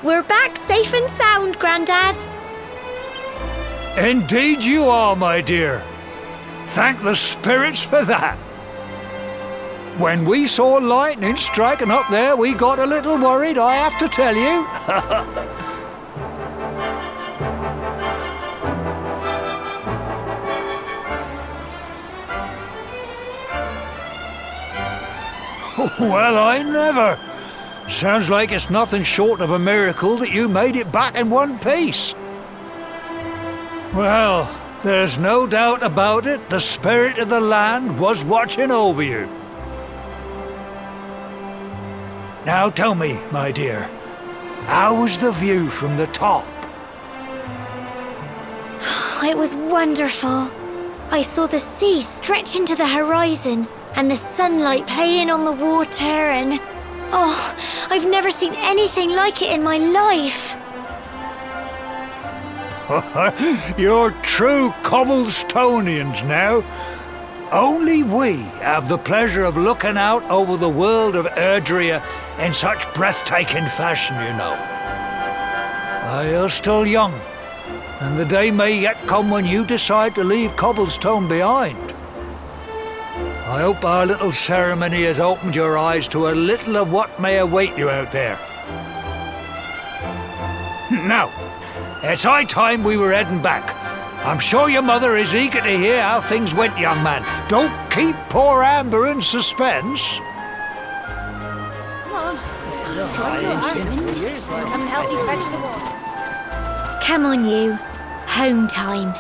We're back safe and sound, Grandad. Indeed you are, my dear. Thank the spirits for that. When we saw lightning striking up there, we got a little worried, I have to tell you. Well, I never. Sounds like it's nothing short of a miracle that you made it back in one piece. Well, there's no doubt about it, the spirit of the land was watching over you. Now tell me, my dear, how was the view from the top? It was wonderful. I saw the sea stretch into the horizon and the sunlight playing on the water and... Oh, I've never seen anything like it in my life. You're true Cobblestonians now. Only we have the pleasure of looking out over the world of Erdrea in such breathtaking fashion, you know. You're still young, and the day may yet come when you decide to leave Cobblestone behind. I hope our little ceremony has opened your eyes to a little of what may await you out there. Now, it's high time we were heading back. I'm sure your mother is eager to hear how things went, young man. Don't keep poor Amber in suspense. Come on. Come and help me fetch the water. Come on, you. Home time.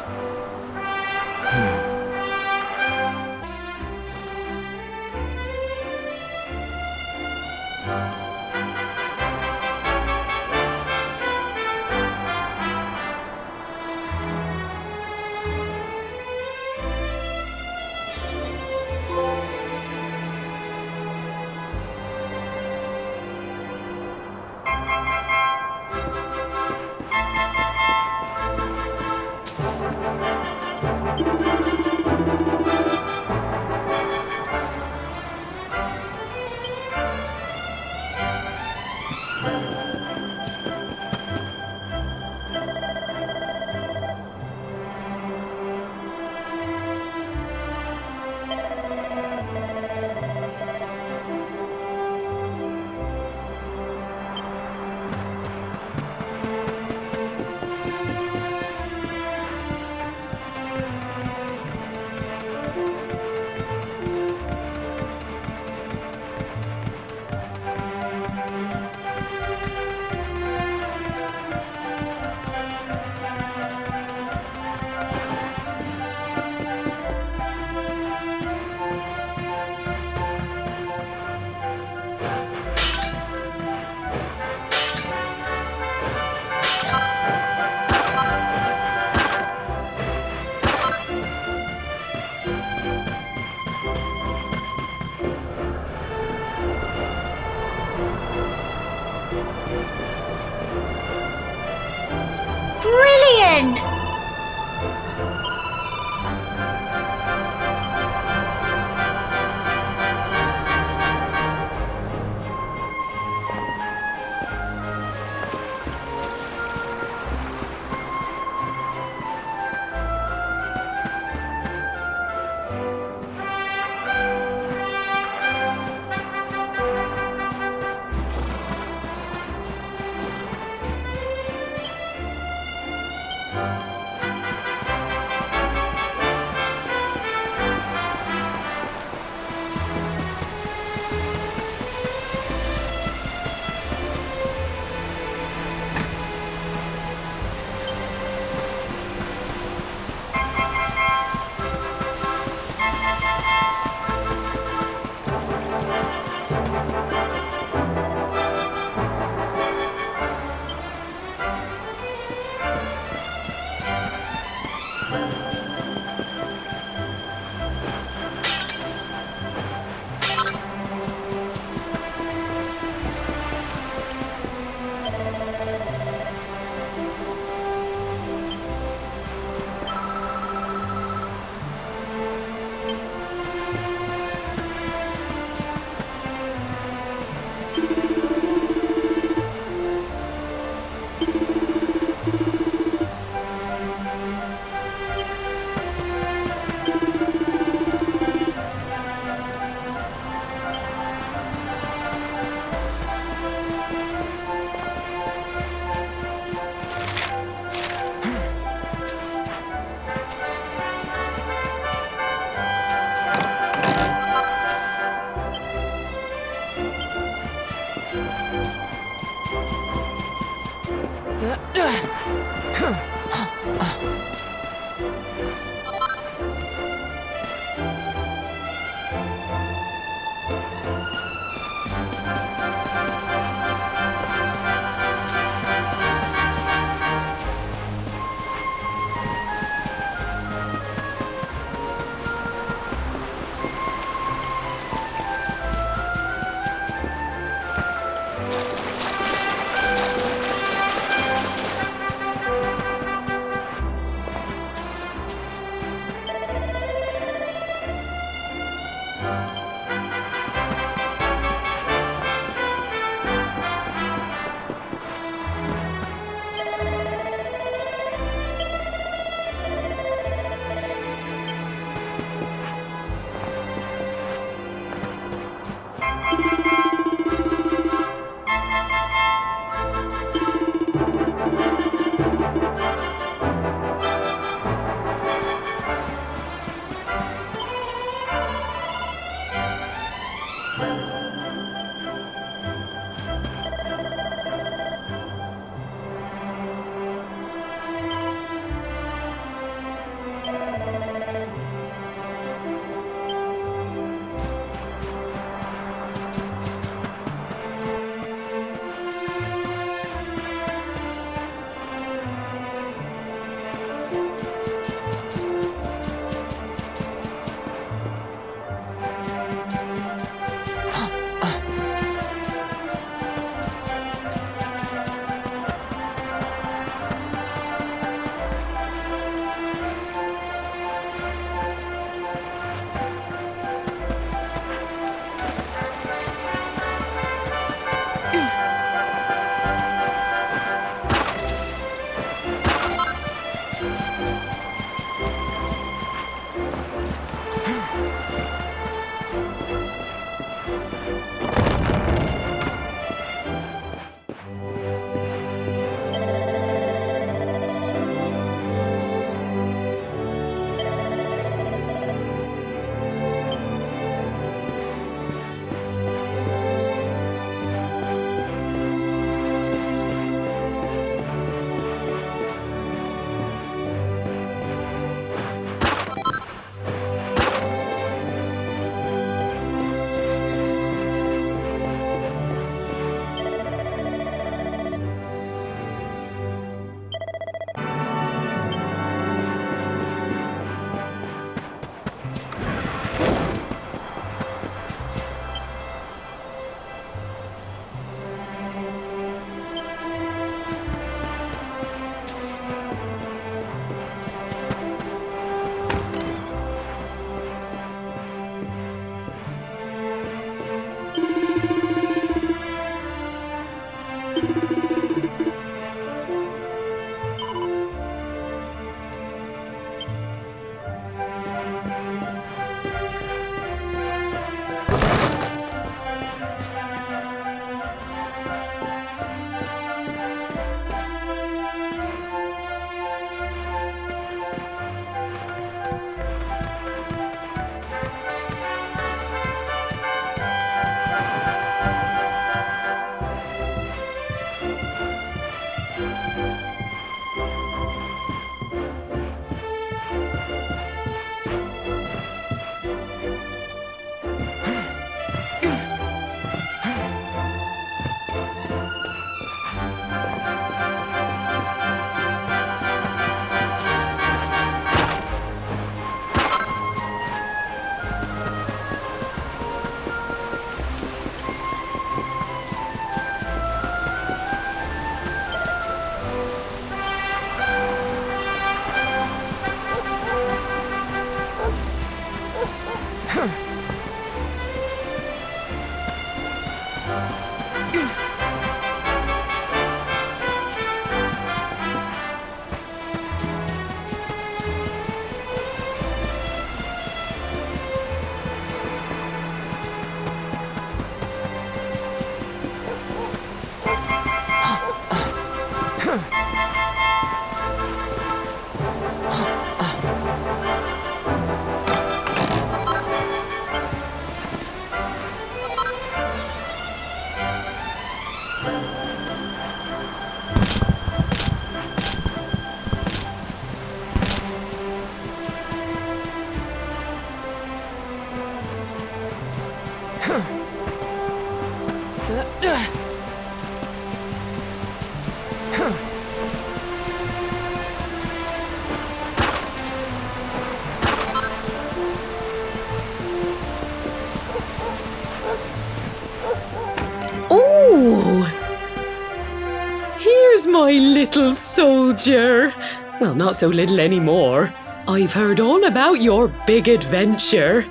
little soldier. Well, not so little anymore. I've heard all about your big adventure.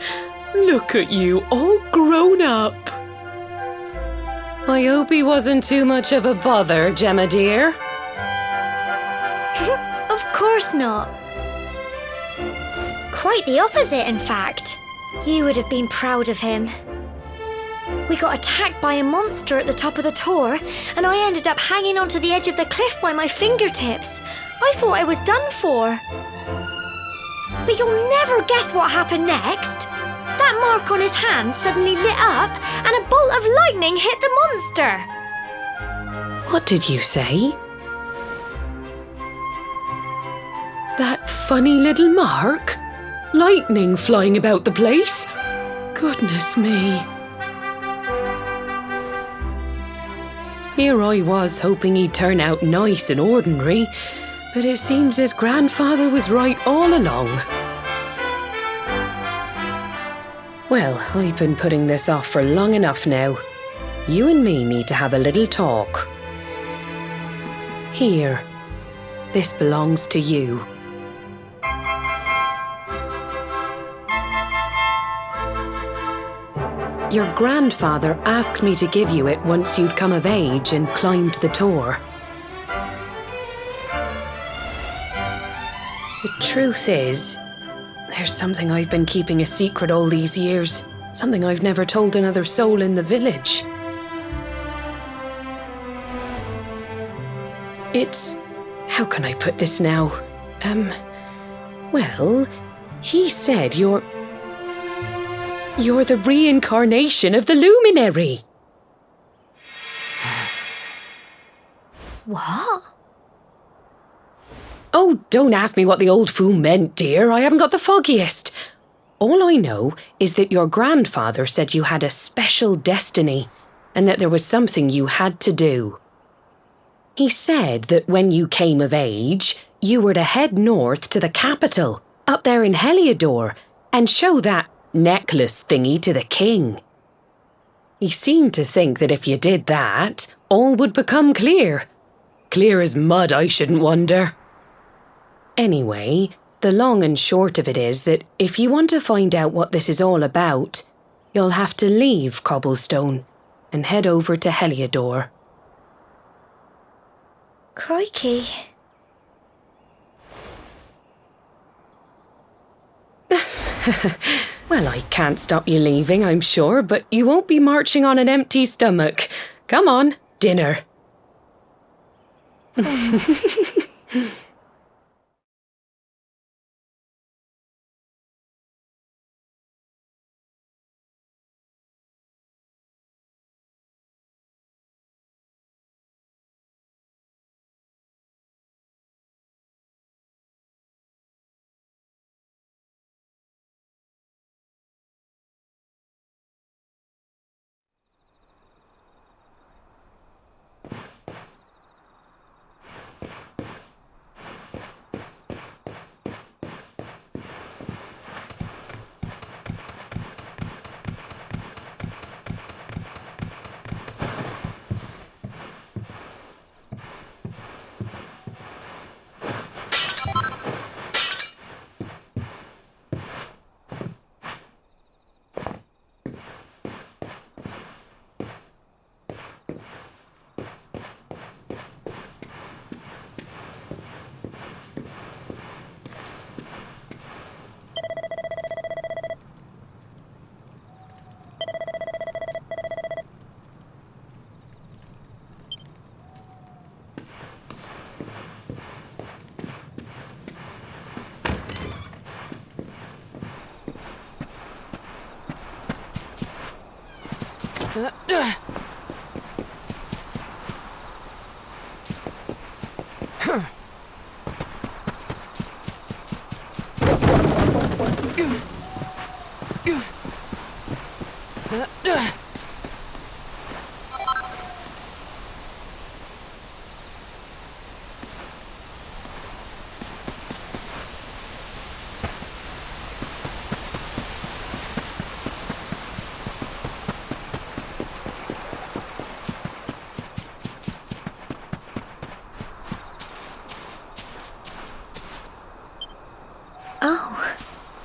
Look at you, all grown up. I hope he wasn't too much of a bother, Gemma dear. Of course not. Quite the opposite, in fact. You would have been proud of him. We got attacked by a monster at the top of the tor, and I ended up hanging onto the edge of the cliff by my fingertips. I thought I was done for. But you'll never guess what happened next. That mark on his hand suddenly lit up, and a bolt of lightning hit the monster. What did you say? That funny little mark? Lightning flying about the place? Goodness me. Here I was hoping he'd turn out nice and ordinary, but it seems his grandfather was right all along. Well, I've been putting this off for long enough now. You and me need to have a little talk. Here, this belongs to you. Your grandfather asked me to give you it once you'd come of age and climbed the tor. The truth is, there's something I've been keeping a secret all these years. Something I've never told another soul in the village. It's... how can I put this now? Well, he said you're the reincarnation of the luminary. What? Oh, don't ask me what the old fool meant, dear. I haven't got the foggiest. All I know is that your grandfather said you had a special destiny and that there was something you had to do. He said that when you came of age, you were to head north to the capital, up there in Heliodor, and show that necklace thingy to the king. He seemed to think that if you did that, all would become clear. Clear as mud, I shouldn't wonder. Anyway, the long and short of it is that if you want to find out what this is all about, you'll have to leave Cobblestone and head over to Heliodor. Crikey. Well, I can't stop you leaving, I'm sure, but you won't be marching on an empty stomach. Come on, dinner.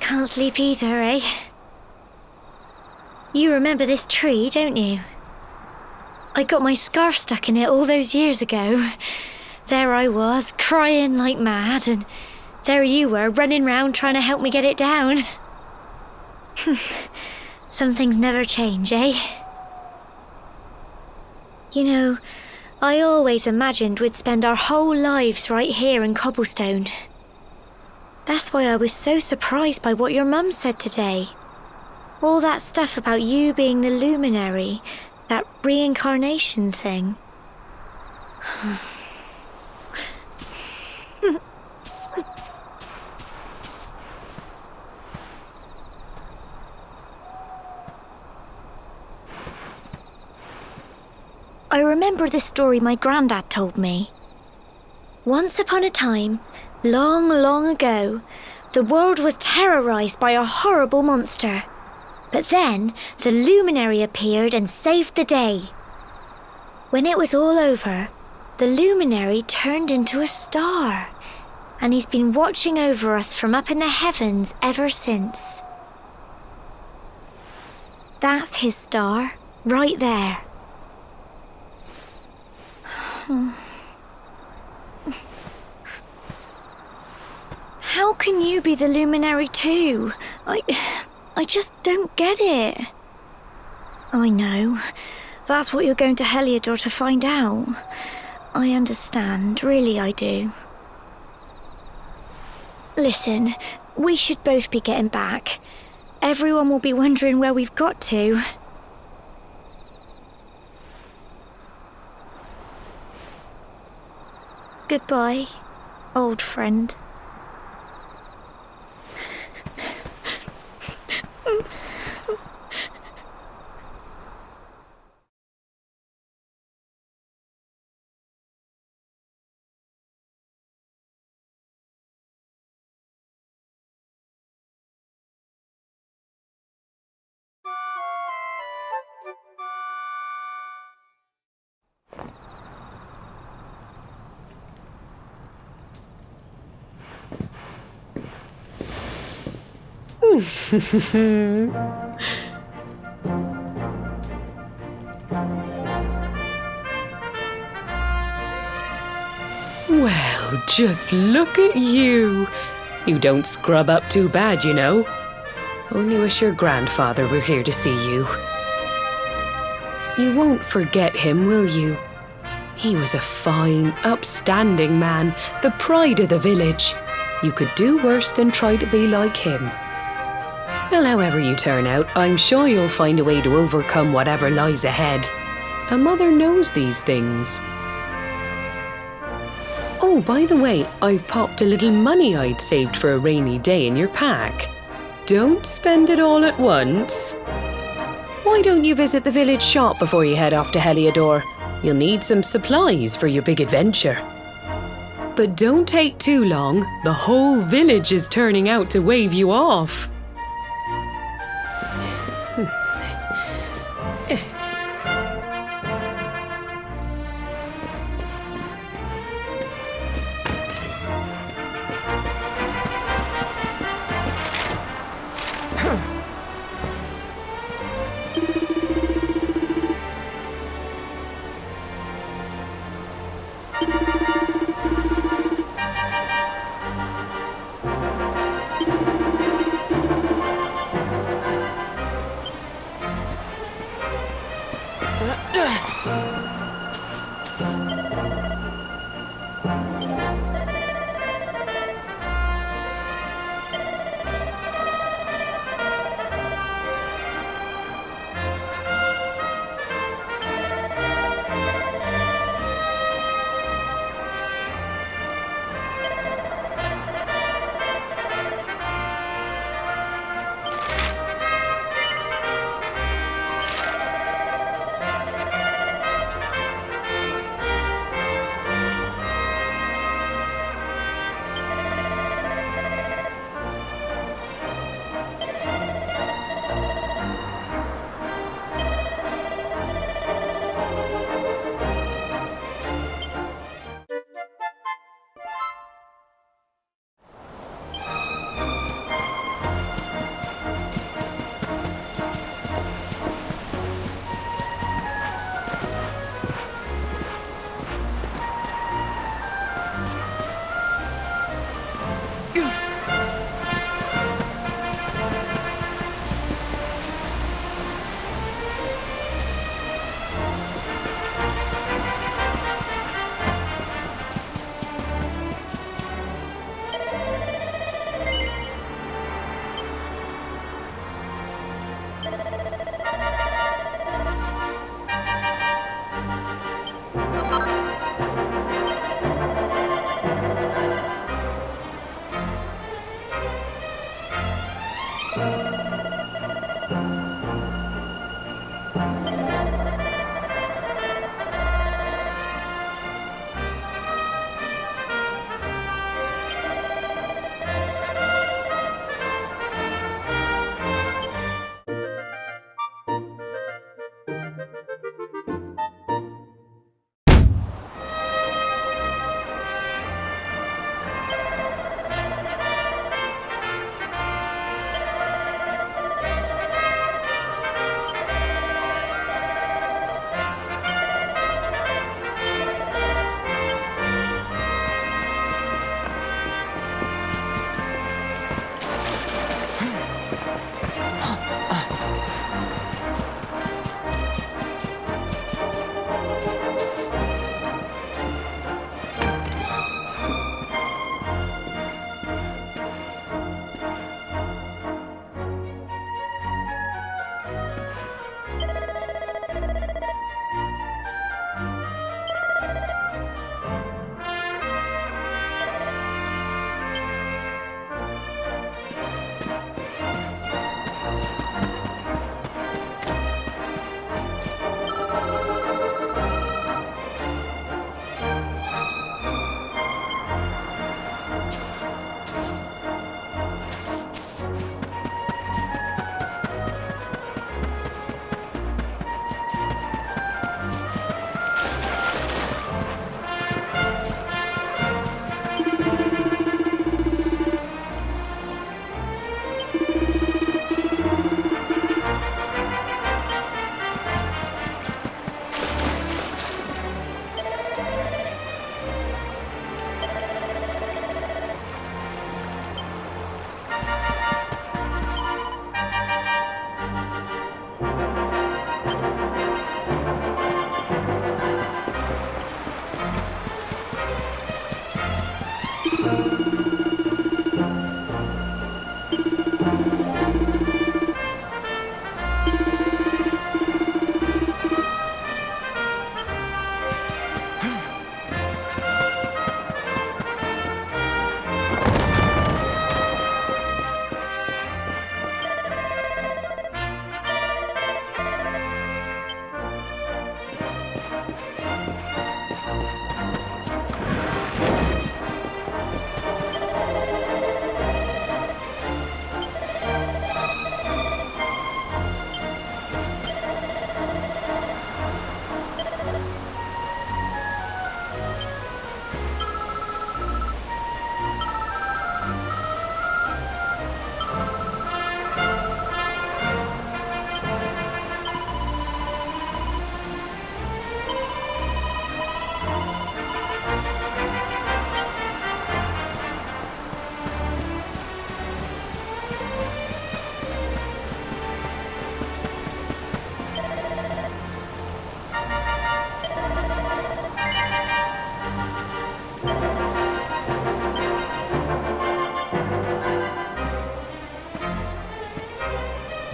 Can't sleep either, eh? You remember this tree, don't you? I got my scarf stuck in it all those years ago. There I was, crying like mad, and there you were, running round trying to help me get it down. Some things never change, eh? You know, I always imagined we'd spend our whole lives right here in Cobblestone. That's why I was so surprised by what your mum said today. All that stuff about you being the luminary, that reincarnation thing. I remember the story my granddad told me. Once upon a time, long, long ago, the world was terrorised by a horrible monster. But then the luminary appeared and saved the day. When it was all over, the luminary turned into a star, and he's been watching over us from up in the heavens ever since. That's his star, right there. How can you be the luminary too? I just don't get it. I know. That's what you're going to Heliodor to find out. I understand, really I do. Listen, we should both be getting back. Everyone will be wondering where we've got to. Goodbye, old friend. Well, just look at you. You don't scrub up too bad, you know. Only wish your grandfather were here to see you. You won't forget him, will you? He was a fine, upstanding man, the pride of the village. You could do worse than try to be like him. Well, however you turn out, I'm sure you'll find a way to overcome whatever lies ahead. A mother knows these things. Oh, by the way, I've popped a little money I'd saved for a rainy day in your pack. Don't spend it all at once. Why don't you visit the village shop before you head off to Heliodor? You'll need some supplies for your big adventure. But don't take too long. The whole village is turning out to wave you off.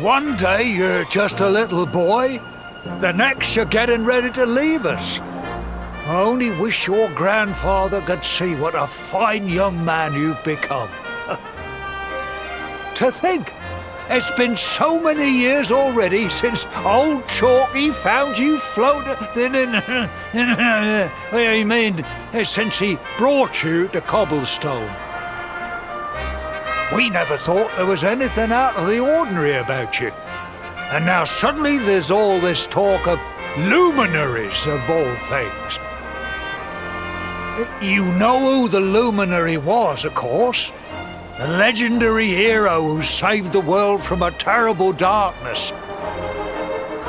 One day you're just a little boy, the next you're getting ready to leave us. I only wish your grandfather could see what a fine young man you've become. To think, it's been so many years already since old Chalky found you floating. I mean, since he brought you to Cobblestone. We never thought there was anything out of the ordinary about you. And now suddenly there's all this talk of luminaries of all things. You know who the luminary was, of course. The legendary hero who saved the world from a terrible darkness.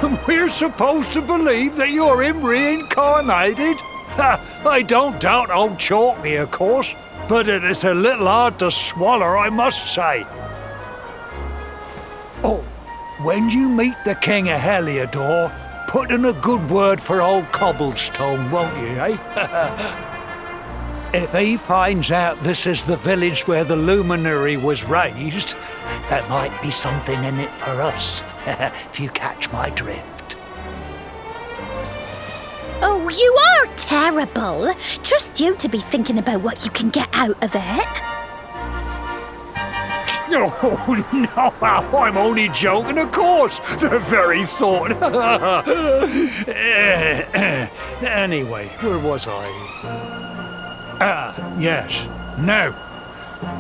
And we're supposed to believe that you're him reincarnated? I don't doubt old Chalky, of course, but it is a little hard to swallow, I must say. Oh, when you meet the King of Heliodor, put in a good word for old Cobblestone, won't you, eh? If he finds out this is the village where the luminary was raised, there might be something in it for us, if you catch my drift. Oh, you are terrible. Trust you to be thinking about what you can get out of it. Oh, no, I'm only joking, of course. The very thought. Anyway, where was I? Yes. Now,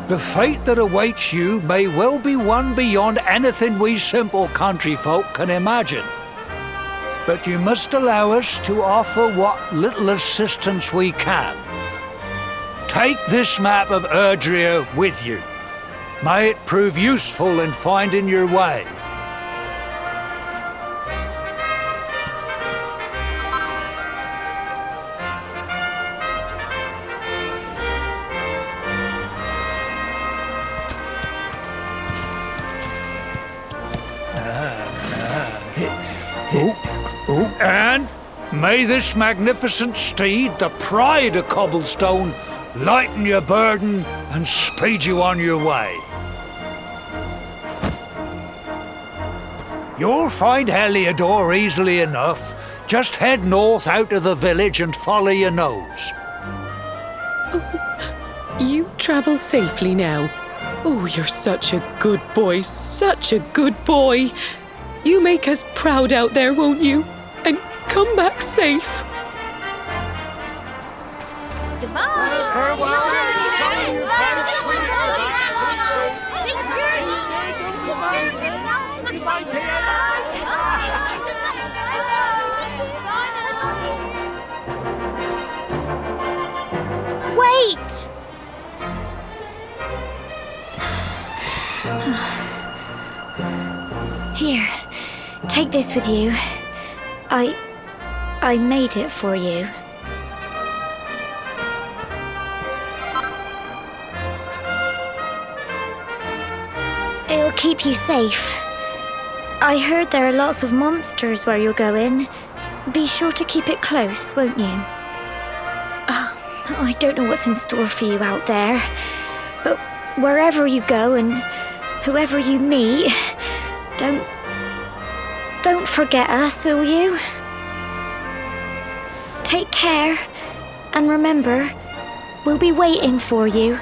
the fate that awaits you may well be one beyond anything we simple country folk can imagine. But you must allow us to offer what little assistance we can. Take this map of Erdrea with you. May it prove useful in finding your way. And may this magnificent steed, the pride of Cobblestone, lighten your burden and speed you on your way. You'll find Heliodor easily enough. Just head north out of the village and follow your nose. Oh, you travel safely now. Oh, you're such a good boy, such a good boy. You make us proud out there, won't you? And come back safe. Goodbye. Farewell. Safe journey. Wait! Here, take this with you. I made it for you. It'll keep you safe. I heard there are lots of monsters where you're going. Be sure to keep it close, won't you? I don't know what's in store for you out there, but wherever you go and whoever you meet, don't forget us, will you? Take care, and remember, we'll be waiting for you.